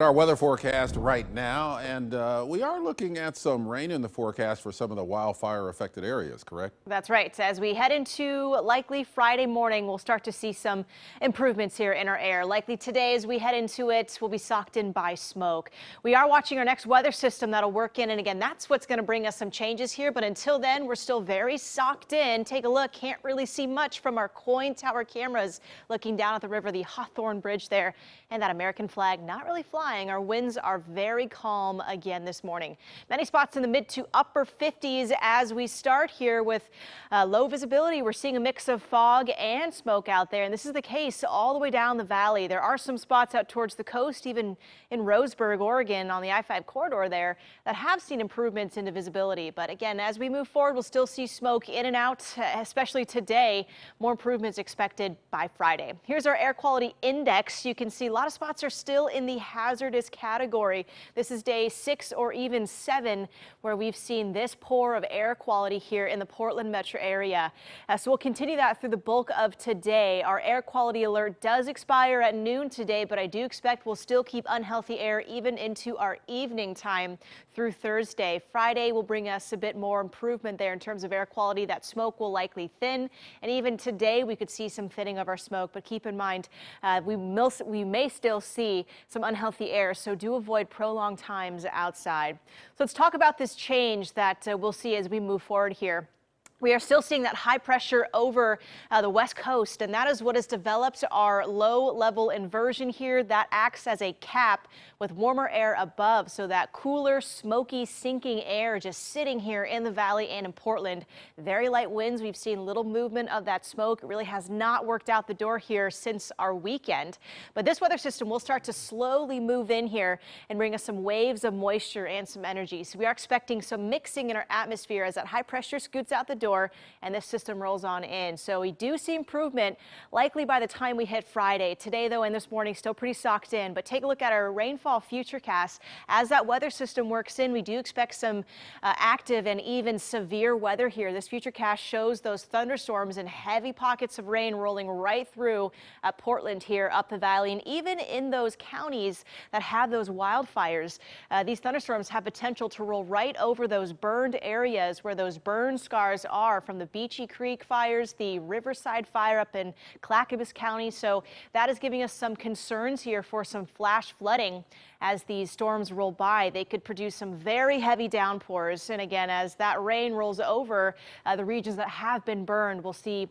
Our weather forecast right now, and we are looking at some rain in the forecast for some of the wildfire affected areas, correct? That's right. As we head into likely Friday morning, we'll start to see some improvements here in our air. Likely today as we head into it, we'll be socked in by smoke. We are watching our next weather system that'll work in, and again, that's what's going to bring us some changes here. But until then, we're still very socked in. Take a look. Can't really see much from our KOIN tower cameras looking down at the river, the Hawthorne Bridge there, and that American flag not really flying. Our winds are very calm again this morning. Many spots in the mid to upper 50s as we start here with low visibility. We're seeing a mix of fog and smoke out there, and this is the case all the way down the valley. There are some spots out towards the coast, even in Roseburg, Oregon, on the I-5 corridor there, that have seen improvements into visibility. But again, as we move forward, we'll still see smoke in and out, especially today. More improvements expected by Friday. Here's our air quality index. You can see a lot of spots are still in the hazardous category. This is day 6 or even 7 where we've seen this poor of air quality here in the Portland metro area. So we'll continue that through the bulk of today. Our air quality alert does expire at noon today, but I do expect we'll still keep unhealthy air even into our evening time through Thursday. Friday will bring us a bit more improvement there in terms of air quality. That smoke will likely thin, and even today we could see some thinning of our smoke, but keep in mind we may still see some unhealthy air, so do avoid prolonged times outside. So let's talk about this change that we'll see as we move forward here. We are still seeing that high pressure over the west coast, and that is what has developed our low-level inversion here. That acts as a cap with warmer air above, so that cooler, smoky, sinking air just sitting here in the valley and in Portland. Very light winds. We've seen little movement of that smoke. It really has not worked out the door here since our weekend. But this weather system will start to slowly move in here and bring us some waves of moisture and some energy. So we are expecting some mixing in our atmosphere as that high pressure scoots out the door and this system rolls on in. So we do see improvement likely by the time we hit Friday. Today, though, and this morning, still pretty socked in. But take a look at our rainfall futurecast. As that weather system works in, we do expect some active and even severe weather here. This futurecast shows those thunderstorms and heavy pockets of rain rolling right through Portland here up the valley, and even in those counties that have those wildfires. These thunderstorms have potential to roll right over those burned areas where those burn scars are from the Beachy Creek fires, the Riverside fire up in Clackamas County. So that is giving us some concerns here for some flash flooding as these storms roll by. They could produce some very heavy downpours. And again, as that rain rolls over the regions that have been burned, we'll see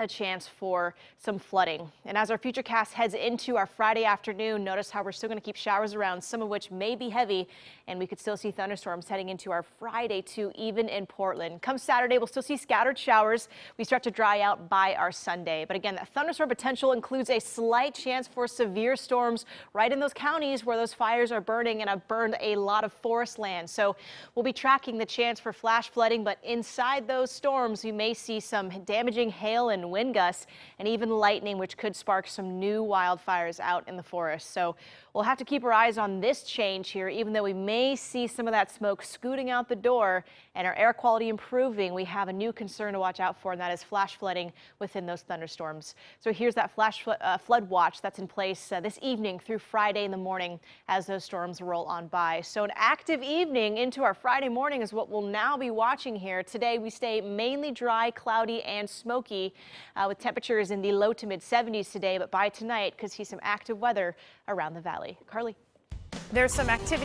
a chance for some flooding. And as our futurecast heads into our Friday afternoon, notice how we're still going to keep showers around, some of which may be heavy, and we could still see thunderstorms heading into our Friday too, even in Portland. Come Saturday, we'll still see scattered showers. We start to dry out by our Sunday. But again, that thunderstorm potential includes a slight chance for severe storms right in those counties where those fires are burning and have burned a lot of forest land. So we'll be tracking the chance for flash flooding, but inside those storms, we may see some damaging hail and wind gusts and even lightning, which could spark some new wildfires out in the forest. So we'll have to keep our eyes on this change here, even though we may see some of that smoke scooting out the door and our air quality improving. We have a new concern to watch out for, and that is flash flooding within those thunderstorms. So here's that flash flood watch that's in place this evening through Friday in the morning as those storms roll on by. So an active evening into our Friday morning is what we'll now be watching here. Today we stay mainly dry, cloudy, and smoky, with temperatures in the low to mid 70s today, but by tonight could see some active weather around the valley. Carly. There's some activity